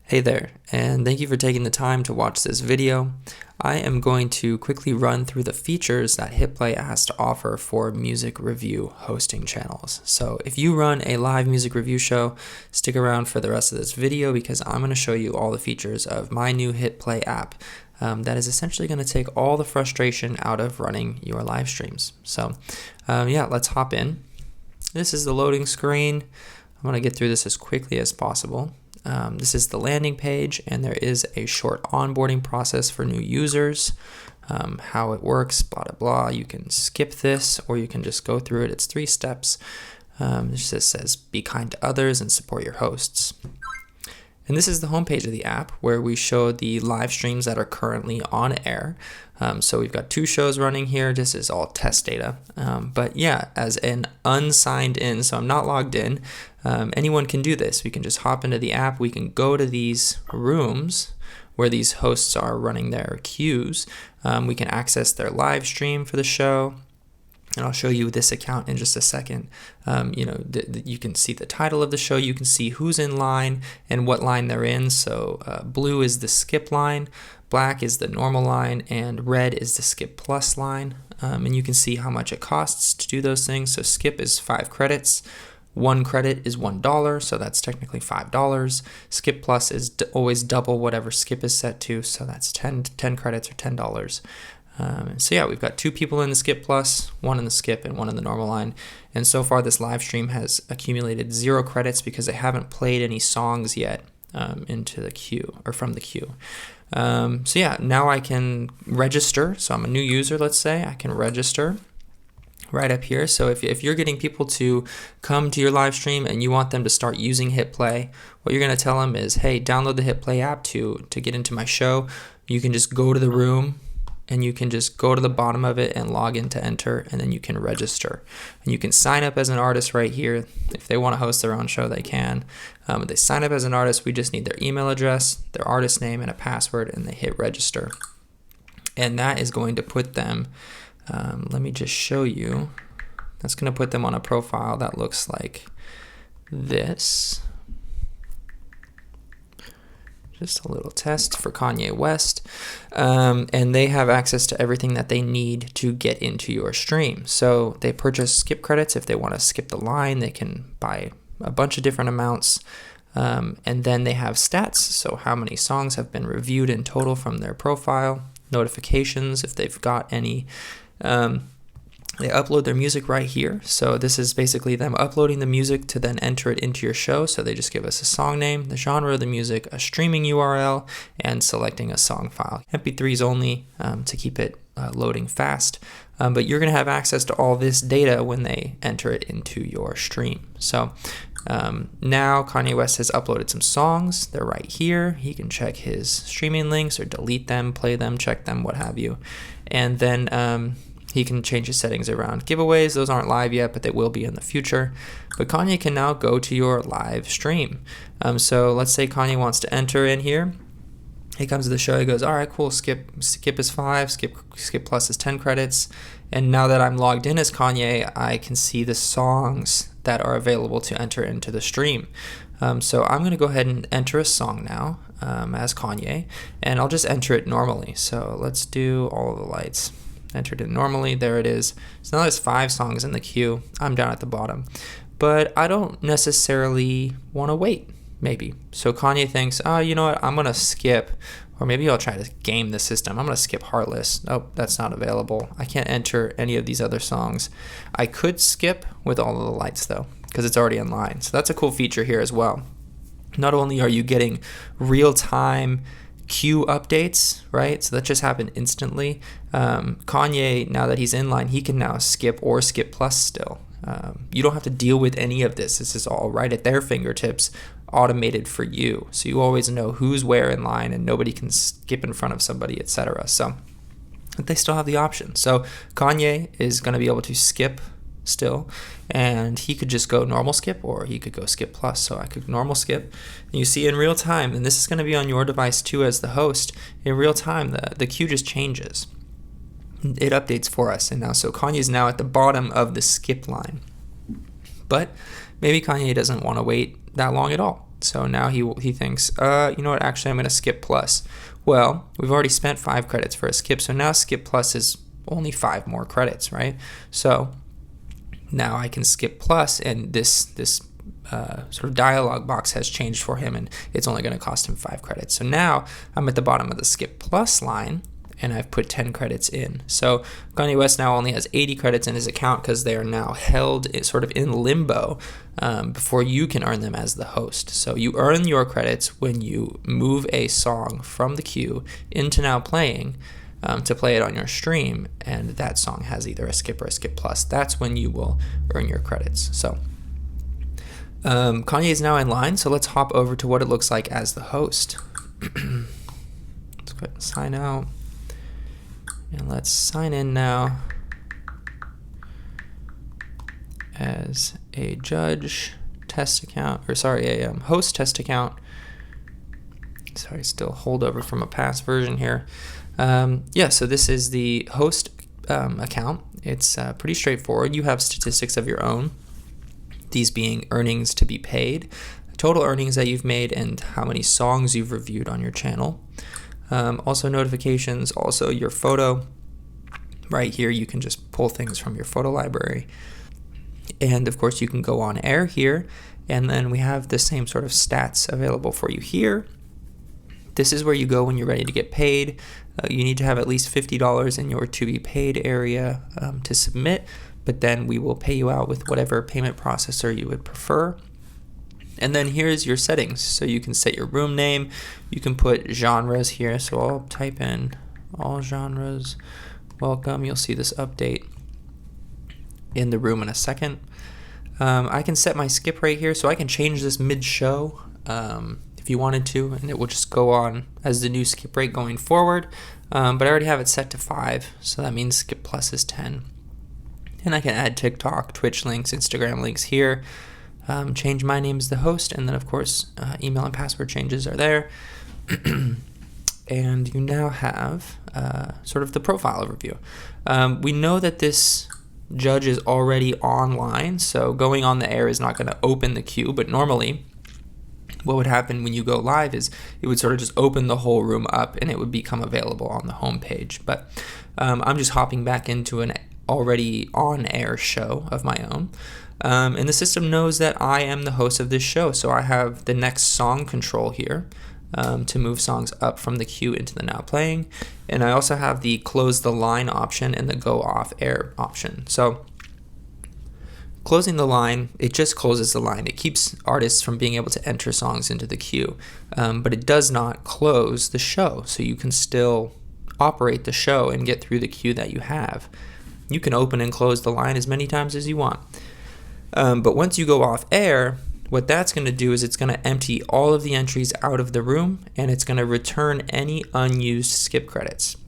Hey there, and thank you for taking the time to watch this video. I am going to quickly run through the features that HitPlay has to offer for music review hosting channels. So if you run a live music review show, stick around for the rest of this video because I'm going to show you all the features of my new HitPlay app that is essentially going to take all the frustration out of running your live streams. So yeah, let's hop in. This is the loading screen. I'm going to get through this as quickly as possible. This is the landing page, and there is a short onboarding process for new users, how it works, blah, blah, blah. You can skip this, or you can just go through it. It's 3 steps. It just says, be kind to others and support your hosts. And this is the homepage of the app where we show the live streams that are currently on air. So we've got 2 shows running here. This is all test data. But yeah, as an unsigned in, so I'm not logged in, anyone can do this. We can just hop into the app. We can go to these rooms where these hosts are running their queues. We can access their live stream for the show. And I'll show you this account in just a second. You can see the title of the show. You can see who's in line and what line they're in. So blue is the skip line, black is the normal line, and red is the skip plus line. And you can see how much it costs to do those things. So skip is 5 credits. 1 credit is $1, so that's technically $5. Skip plus is always double whatever skip is set to, so that's 10 credits or $10. So yeah, we've got 2 people in the skip plus, 1 in the skip and 1 in the normal line. And so far this live stream has accumulated 0 credits because they haven't played any songs yet into the queue or from the queue. So yeah, now I can register. So I'm a new user, let's say. I can register right up here. So if you're getting people to come to your live stream and you want them to start using HitPlay, what you're going to tell them is, hey, download the HitPlay app to get into my show. You can just go to the room and you can just go to the bottom of it and log in to enter, and then you can register. And you can sign up as an artist right here. If they want to host their own show, they can. If they sign up as an artist, we just need their email address, their artist name, and a password, and they hit register. And that is going to put them, let me just show you. That's going to put them on a profile that looks like this. Just a little test for Kanye West. And they have access to everything that they need to get into your stream. So they purchase skip credits. If they want to skip the line, they can buy a bunch of different amounts. And then they have stats. So how many songs have been reviewed in total from their profile. Notifications, if they've got any. They upload their music right here. So this is basically them uploading the music to then enter it into your show. So they just give us a song name, the genre of the music, a streaming URL, and selecting a song file. MP3s only to keep it loading fast. But you're going to have access to all this data when they enter it into your stream. So now Kanye West has uploaded some songs. They're right here. He can check his streaming links or delete them, play them, check them, what have you. And then he can change his settings around giveaways. Those aren't live yet, but they will be in the future. But Kanye can now go to your live stream. So let's say Kanye wants to enter in here. He comes to the show. He goes, all right, cool. Skip is 5. Skip plus is 10 credits. And now that I'm logged in as Kanye, I can see the songs that are available to enter into the stream. So I'm going to go ahead and enter a song now as Kanye, and I'll just enter it normally. So let's do All of the Lights. Entered it normally. There it is. So now there's 5 songs in the queue. I'm down at the bottom. But I don't necessarily want to wait, maybe. So Kanye thinks, oh, you know what? I'm going to skip, or maybe I'll try to game the system. I'm going to skip Heartless. Nope, that's not available. I can't enter any of these other songs. I could skip with All of the Lights, though, because it's already in line. So that's a cool feature here as well. Not only are you getting real-time queue updates, right? So that just happened instantly. Kanye, now that he's in line, he can now skip or skip plus still. You don't have to deal with any of this. This is all right at their fingertips, automated for you. So you always know who's where in line and nobody can skip in front of somebody, etc. So they still have the option. So Kanye is going to be able to skip still, and he could just go normal skip, or he could go skip plus. So I could normal skip, and you see in real time, and this is going to be on your device too as the host, in real time the queue just changes. It updates for us, and now so Kanye's now at the bottom of the skip line. But maybe Kanye doesn't want to wait that long at all. So now he thinks, you know what, actually I'm going to skip plus. Well, we've already spent 5 credits for a skip, so now skip plus is only 5 more credits, right? So now I can skip plus, and this sort of dialog box has changed for him, and it's only going to cost him 5 credits. So now I'm at the bottom of the skip plus line, and I've put 10 credits in. So Kanye West now only has 80 credits in his account because they are now held sort of in limbo before you can earn them as the host. So you earn your credits when you move a song from the queue into Now Playing to play it on your stream, and that song has either a skip or a skip plus. That's when you will earn your credits. So Kanye is now in line, so let's hop over to what it looks like as the host. Let's go ahead and sign out. And let's sign in now as a judge test account, or sorry, a host test account. Sorry, still holdover from a past version here. Yeah, so this is the host account. It's pretty straightforward. You have statistics of your own, these being earnings to be paid, total earnings that you've made, and how many songs you've reviewed on your channel. Also notifications, also your photo. Right here you can just pull things from your photo library. And of course you can go on air here, and then we have the same sort of stats available for you here. This is where you go when you're ready to get paid. You need to have at least $50 in your to be paid area to submit, but then we will pay you out with whatever payment processor you would prefer. And then here's your settings. So you can set your room name. You can put genres here. So I'll type in all genres. Welcome. You'll see this update in the room in a second. I can set my skip rate here. So I can change this mid-show if you wanted to, and it will just go on as the new skip rate going forward. But I already have it set to 5. So that means skip plus is 10. And I can add TikTok, Twitch links, Instagram links here. Change my name as the host, and then of course email and password changes are there. And you now have sort of the profile overview. We know that this judge is already online, so going on the air is not going to open the queue, but normally what would happen when you go live is it would sort of just open the whole room up and it would become available on the home page. But I'm just hopping back into an already on air show of my own. And the system knows that I am the host of this show, so I have the next song control here to move songs up from the queue into the Now Playing, and I also have the close the line option and the go off air option. So closing the line, it just closes the line. It keeps artists from being able to enter songs into the queue, but it does not close the show, so you can still operate the show and get through the queue that you have. You can open and close the line as many times as you want. But once you go off air, what that's going to do is it's going to empty all of the entries out of the room, and it's going to return any unused skip credits.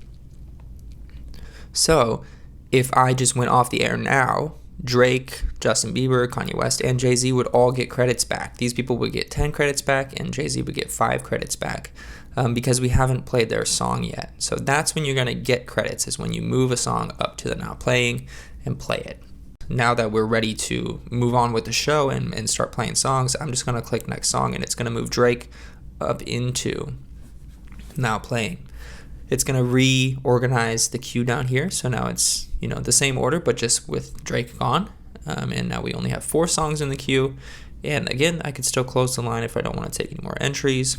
So if I just went off the air now, Drake, Justin Bieber, Kanye West, and Jay-Z would all get credits back. These people would get 10 credits back, and Jay-Z would get 5 credits back because we haven't played their song yet. So that's when you're going to get credits, is when you move a song up to the Now Playing and play it. Now that we're ready to move on with the show and start playing songs, I'm just going to click next song, and it's going to move Drake up into Now Playing. It's going to reorganize the queue down here. So now it's, the same order, but just with Drake gone. And now we only have 4 songs in the queue. And again, I could still close the line if I don't want to take any more entries.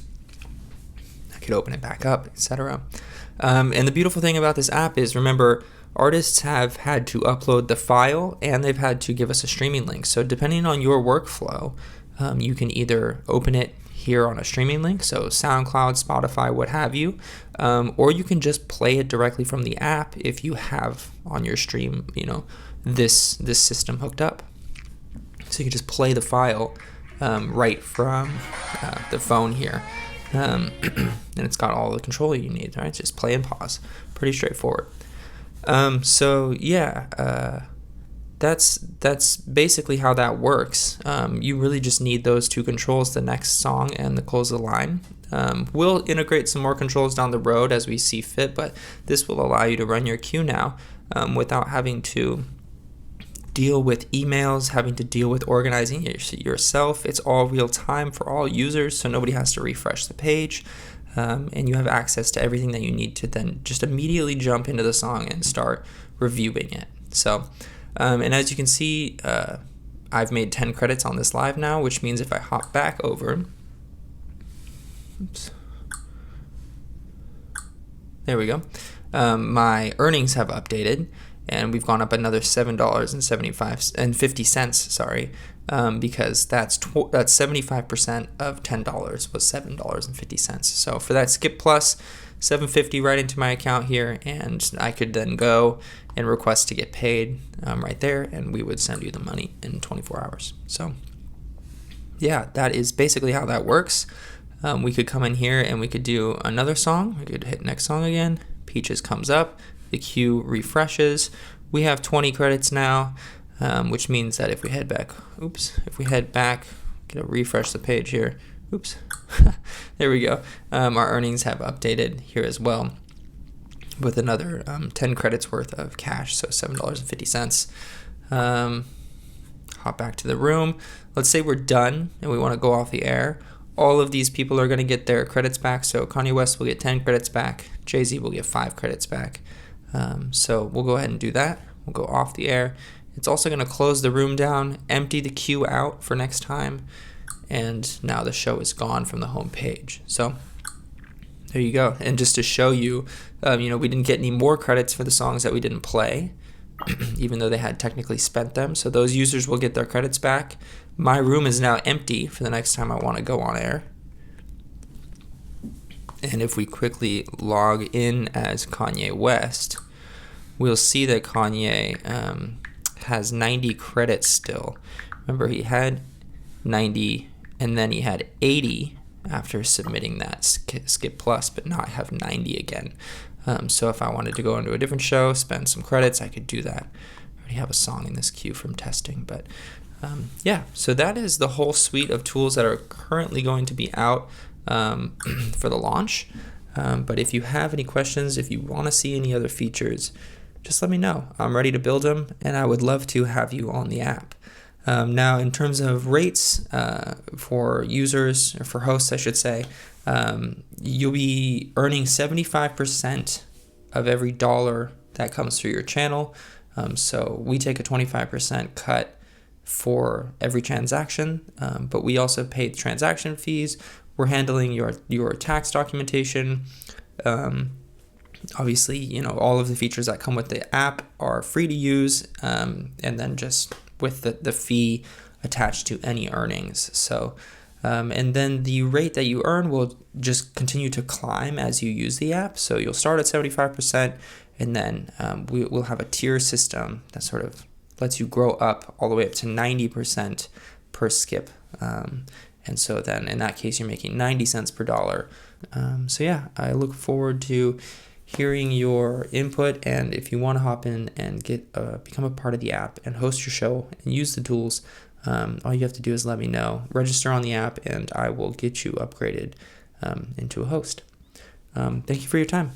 I could open it back up, etc. And the beautiful thing about this app is, remember, artists have had to upload the file and they've had to give us a streaming link. So depending on your workflow, you can either open it here on a streaming link, so SoundCloud, Spotify, what have you, or you can just play it directly from the app if you have on your stream, this system hooked up. So you can just play the file right from the phone here, and it's got all the control you need. Right, just play and pause. Pretty straightforward. So yeah, that's basically how that works. You really just need those 2 controls, the next song and the close the line. We'll integrate some more controls down the road as we see fit, but this will allow you to run your queue now without having to deal with emails, having to deal with organizing yourself. It's all real time for all users, so nobody has to refresh the page. And you have access to everything that you need to then just immediately jump into the song and start reviewing it. So, and as you can see, I've made 10 credits on this live now, which means if I hop back over, oops, there we go, my earnings have updated, and we've gone up another $7.50, sorry, because that's 75% of $10 was $7.50. So for that Skip Plus, $7.50 right into my account here, and I could then go and request to get paid right there, and we would send you the money in 24 hours. So yeah, that is basically how that works. We could come in here and we could do another song. We could hit next song again. Peaches comes up. The queue refreshes. We have 20 credits now, which means that if we head back, gonna refresh the page here. Oops, there we go. Our earnings have updated here as well with another 10 credits worth of cash, so $7.50. Hop back to the room. Let's say we're done and we want to go off the air. All of these people are going to get their credits back. So Kanye West will get 10 credits back. Jay-Z will get 5 credits back. So we'll go ahead and do that. We'll go off the air. It's also going to close the room down, empty the queue out for next time, and now the show is gone from the home page. So there you go. And just to show you, we didn't get any more credits for the songs that we didn't play, even though they had technically spent them. So those users will get their credits back. My room is now empty for the next time I want to go on air. And if we quickly log in as Kanye West, we'll see that Kanye has 90 credits still. Remember, he had 90 and then he had 80 after submitting that Skip Plus, but now I have 90 again. So if I wanted to go into a different show, spend some credits, I could do that. I already have a song in this queue from testing, but yeah, so that is the whole suite of tools that are currently going to be out for the launch. But if you have any questions, if you want to see any other features, just let me know. I'm ready to build them, and I would love to have you on the app. Now, in terms of rates for users, or for hosts, I should say, you'll be earning 75% of every dollar that comes through your channel. So we take a 25% cut for every transaction, but we also pay transaction fees. We're handling your tax documentation. Obviously, all of the features that come with the app are free to use, and then just with the fee attached to any earnings. So, and then the rate that you earn will just continue to climb as you use the app. So you'll start at 75%, and then we'll have a tier system that sort of lets you grow up all the way up to 90% per skip. And so then in that case, you're making 90 cents per dollar. So yeah, I look forward to hearing your input, and if you want to hop in and become a part of the app and host your show and use the tools, all you have to do is let me know, register on the app, and I will get you upgraded into a host. Thank you for your time.